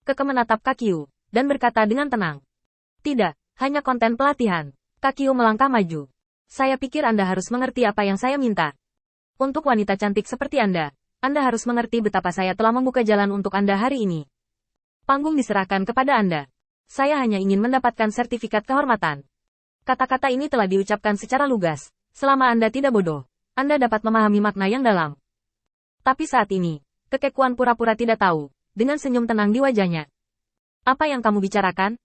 Keke menatap Kakyu, dan berkata dengan tenang. Tidak, hanya konten pelatihan. Kakyu melangkah maju. Saya pikir Anda harus mengerti apa yang saya minta. Untuk wanita cantik seperti Anda harus mengerti betapa saya telah membuka jalan untuk Anda hari ini. Panggung diserahkan kepada Anda. Saya hanya ingin mendapatkan sertifikat kehormatan. Kata-kata ini telah diucapkan secara lugas. Selama Anda tidak bodoh, Anda dapat memahami makna yang dalam. Tapi saat ini, Kekekuan pura-pura tidak tahu, dengan senyum tenang di wajahnya. Apa yang kamu bicarakan?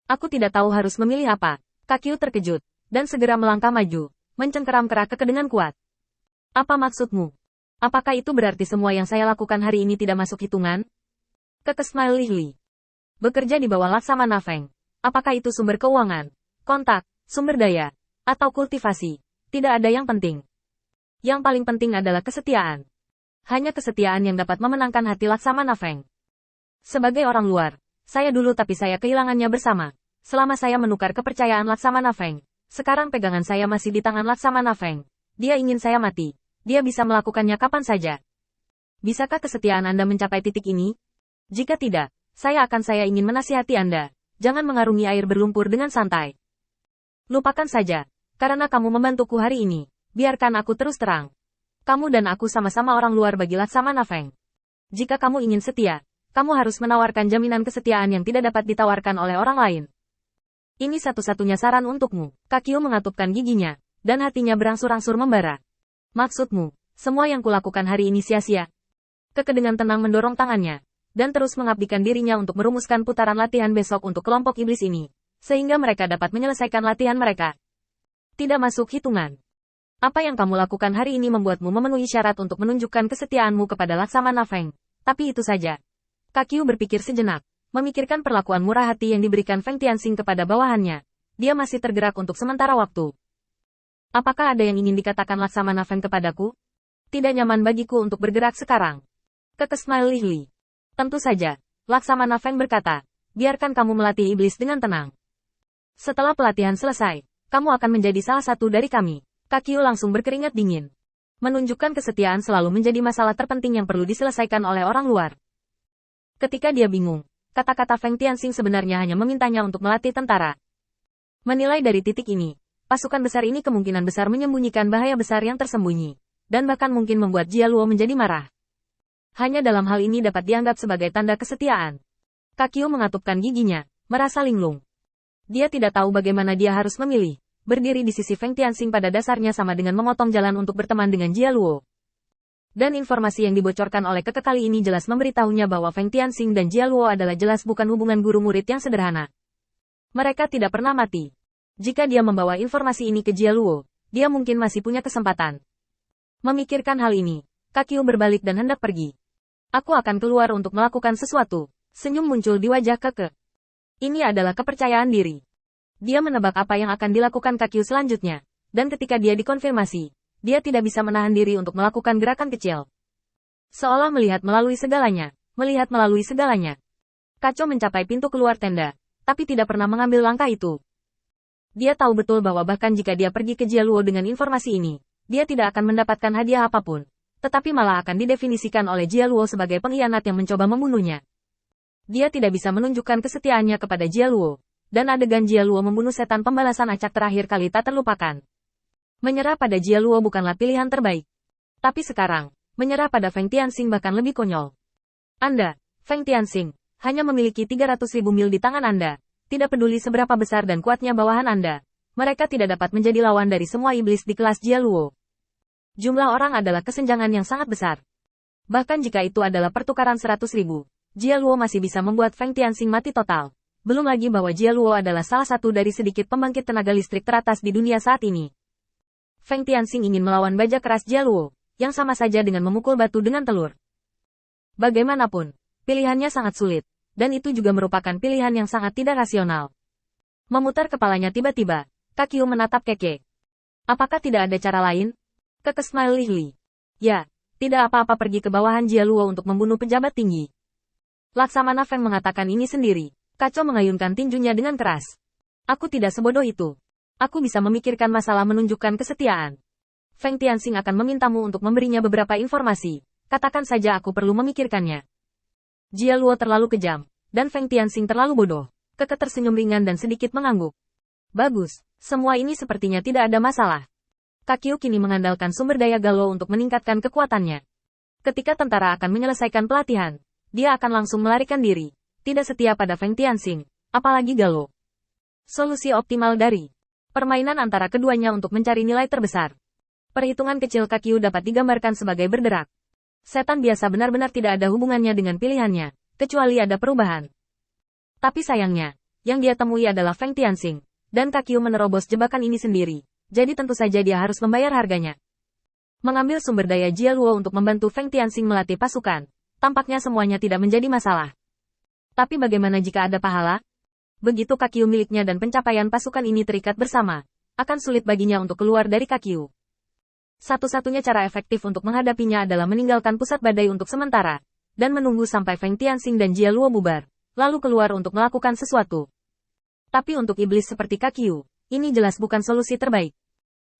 Aku tidak tahu harus memilih apa. Kakyu terkejut, dan segera melangkah maju, mencengkeram kerak Keke dengan kuat. Apa maksudmu? Apakah itu berarti semua yang saya lakukan hari ini tidak masuk hitungan? Keke smile lihli. Bekerja di bawah Laksamana Feng. Apakah itu sumber keuangan, kontak, sumber daya, atau kultivasi? Tidak ada yang penting. Yang paling penting adalah kesetiaan. Hanya kesetiaan yang dapat memenangkan hati Laksamana Feng. Sebagai orang luar, saya dulu tapi saya kehilangannya bersama. Selama saya menukar kepercayaan Laksamana Feng, sekarang pegangan saya masih di tangan Laksamana Feng. Dia ingin saya mati. Dia bisa melakukannya kapan saja. Bisakah kesetiaan Anda mencapai titik ini? Jika tidak, saya ingin menasihati Anda. Jangan mengarungi air berlumpur dengan santai. Lupakan saja, karena kamu membantuku hari ini. Biarkan aku terus terang. Kamu dan aku sama-sama orang luar bagi Laksamana Feng. Jika kamu ingin setia, kamu harus menawarkan jaminan kesetiaan yang tidak dapat ditawarkan oleh orang lain. Ini satu-satunya saran untukmu. Kakyu mengatupkan giginya, dan hatinya berangsur-angsur membara. Maksudmu, semua yang kulakukan hari ini sia-sia? Keke dengan tenang mendorong tangannya, dan terus mengabdikan dirinya untuk merumuskan putaran latihan besok untuk kelompok iblis ini, sehingga mereka dapat menyelesaikan latihan mereka. Tidak masuk hitungan. Apa yang kamu lakukan hari ini membuatmu memenuhi syarat untuk menunjukkan kesetiaanmu kepada Laksamana Feng. Tapi itu saja. Kakyu berpikir sejenak, memikirkan perlakuan murah hati yang diberikan Feng Tianxing kepada bawahannya. Dia masih tergerak untuk sementara waktu. Apakah ada yang ingin dikatakan Laksamana Feng kepadaku? Tidak nyaman bagiku untuk bergerak sekarang. Keke smile lihli. Tentu saja, Laksamana Feng berkata, biarkan kamu melatih iblis dengan tenang. Setelah pelatihan selesai, kamu akan menjadi salah satu dari kami. Kakyu langsung berkeringat dingin. Menunjukkan kesetiaan selalu menjadi masalah terpenting yang perlu diselesaikan oleh orang luar. Ketika dia bingung, kata-kata Feng Tianxing sebenarnya hanya memintanya untuk melatih tentara. Menilai dari titik ini, pasukan besar ini kemungkinan besar menyembunyikan bahaya besar yang tersembunyi, dan bahkan mungkin membuat Jia Luo menjadi marah. Hanya dalam hal ini dapat dianggap sebagai tanda kesetiaan. Kakyu mengatupkan giginya, merasa linglung. Dia tidak tahu bagaimana dia harus memilih. Berdiri di sisi Feng Tianxing pada dasarnya sama dengan memotong jalan untuk berteman dengan Jia Luo. Dan informasi yang dibocorkan oleh Keke kali ini jelas memberitahunya bahwa Feng Tianxing dan Jia Luo adalah jelas bukan hubungan guru-murid yang sederhana. Mereka tidak pernah mati. Jika dia membawa informasi ini ke Jia Luo, dia mungkin masih punya kesempatan. Memikirkan hal ini, Kakyu berbalik dan hendak pergi. Aku akan keluar untuk melakukan sesuatu. Senyum muncul di wajah Keke. Ini adalah kepercayaan diri. Dia menebak apa yang akan dilakukan Kakyu selanjutnya, dan ketika dia dikonfirmasi, dia tidak bisa menahan diri untuk melakukan gerakan kecil. Seolah melihat melalui segalanya. Kaco mencapai pintu keluar tenda, tapi tidak pernah mengambil langkah itu. Dia tahu betul bahwa bahkan jika dia pergi ke Jia Luo dengan informasi ini, dia tidak akan mendapatkan hadiah apapun, tetapi malah akan didefinisikan oleh Jia Luo sebagai pengkhianat yang mencoba membunuhnya. Dia tidak bisa menunjukkan kesetiaannya kepada Jia Luo. Dan adegan Jia Luo membunuh setan pembalasan acak terakhir kali tak terlupakan. Menyerah pada Jia Luo bukanlah pilihan terbaik. Tapi sekarang, menyerah pada Feng Tianxing bahkan lebih konyol. Anda, Feng Tianxing, hanya memiliki 300.000 mil di tangan Anda. Tidak peduli seberapa besar dan kuatnya bawahan Anda. Mereka tidak dapat menjadi lawan dari semua iblis di kelas Jia Luo. Jumlah orang adalah kesenjangan yang sangat besar. Bahkan jika itu adalah pertukaran 100.000, Jia Luo masih bisa membuat Feng Tianxing mati total. Belum lagi bahwa Jia Luo adalah salah satu dari sedikit pembangkit tenaga listrik teratas di dunia saat ini. Feng Tianxing ingin melawan bajak keras Jia Luo, yang sama saja dengan memukul batu dengan telur. Bagaimanapun, pilihannya sangat sulit, dan itu juga merupakan pilihan yang sangat tidak rasional. Memutar kepalanya tiba-tiba, Kakyu menatap Keke. Apakah tidak ada cara lain? Keke smile lihli. Ya, tidak apa-apa pergi ke bawahan Jia Luo untuk membunuh pejabat tinggi. Laksamana Feng mengatakan ini sendiri. Kaco mengayunkan tinjunya dengan keras. Aku tidak sebodoh itu. Aku bisa memikirkan masalah menunjukkan kesetiaan. Feng Tianxing akan memintamu untuk memberinya beberapa informasi. Katakan saja aku perlu memikirkannya. Jia Luo terlalu kejam, dan Feng Tianxing terlalu bodoh. Keke tersenyum ringan dan sedikit mengangguk. Bagus, semua ini sepertinya tidak ada masalah. Kakyu kini mengandalkan sumber daya Galo untuk meningkatkan kekuatannya. Ketika tentara akan menyelesaikan pelatihan, dia akan langsung melarikan diri. Tidak setia pada Feng Tianxing, apalagi Galo. Solusi optimal dari permainan antara keduanya untuk mencari nilai terbesar. Perhitungan kecil Kakyu dapat digambarkan sebagai berderak. Setan biasa benar-benar tidak ada hubungannya dengan pilihannya, kecuali ada perubahan. Tapi sayangnya, yang dia temui adalah Feng Tianxing, dan Kakyu menerobos jebakan ini sendiri, jadi tentu saja dia harus membayar harganya. Mengambil sumber daya Jia Luo untuk membantu Feng Tianxing melatih pasukan, tampaknya semuanya tidak menjadi masalah. Tapi bagaimana jika ada pahala? Begitu Kakyu miliknya dan pencapaian pasukan ini terikat bersama, akan sulit baginya untuk keluar dari Kakyu. Satu-satunya cara efektif untuk menghadapinya adalah meninggalkan pusat badai untuk sementara, dan menunggu sampai Feng Tianxing dan Jia Luo bubar, lalu keluar untuk melakukan sesuatu. Tapi untuk iblis seperti Kakyu, ini jelas bukan solusi terbaik.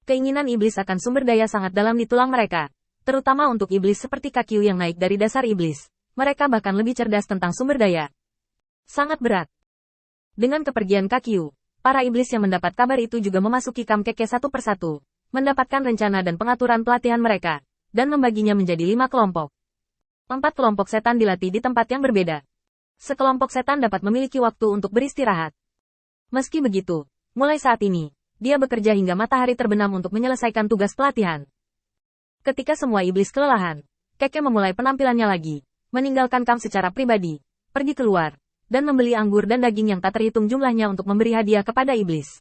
Keinginan iblis akan sumber daya sangat dalam di tulang mereka, terutama untuk iblis seperti Kakyu yang naik dari dasar iblis. Mereka bahkan lebih cerdas tentang sumber daya. Sangat berat. Dengan kepergian Kakyu, para iblis yang mendapat kabar itu juga memasuki Kamkeke satu persatu, mendapatkan rencana dan pengaturan pelatihan mereka, dan membaginya menjadi 5 kelompok. 4 kelompok setan dilatih di tempat yang berbeda. Sekelompok setan dapat memiliki waktu untuk beristirahat. Meski begitu, mulai saat ini, dia bekerja hingga matahari terbenam untuk menyelesaikan tugas pelatihan. Ketika semua iblis kelelahan, Keke memulai penampilannya lagi, meninggalkan kamp secara pribadi, pergi keluar, dan membeli anggur dan daging yang tak terhitung jumlahnya untuk memberi hadiah kepada iblis.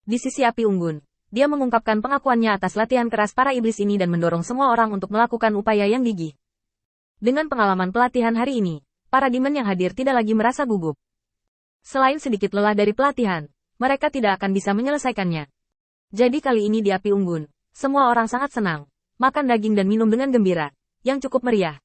Di sisi api unggun, dia mengungkapkan pengakuannya atas latihan keras para iblis ini dan mendorong semua orang untuk melakukan upaya yang gigih. Dengan pengalaman pelatihan hari ini, para demon yang hadir tidak lagi merasa gugup. Selain sedikit lelah dari pelatihan, mereka tidak akan bisa menyelesaikannya. Jadi kali ini di api unggun, semua orang sangat senang, makan daging dan minum dengan gembira, yang cukup meriah.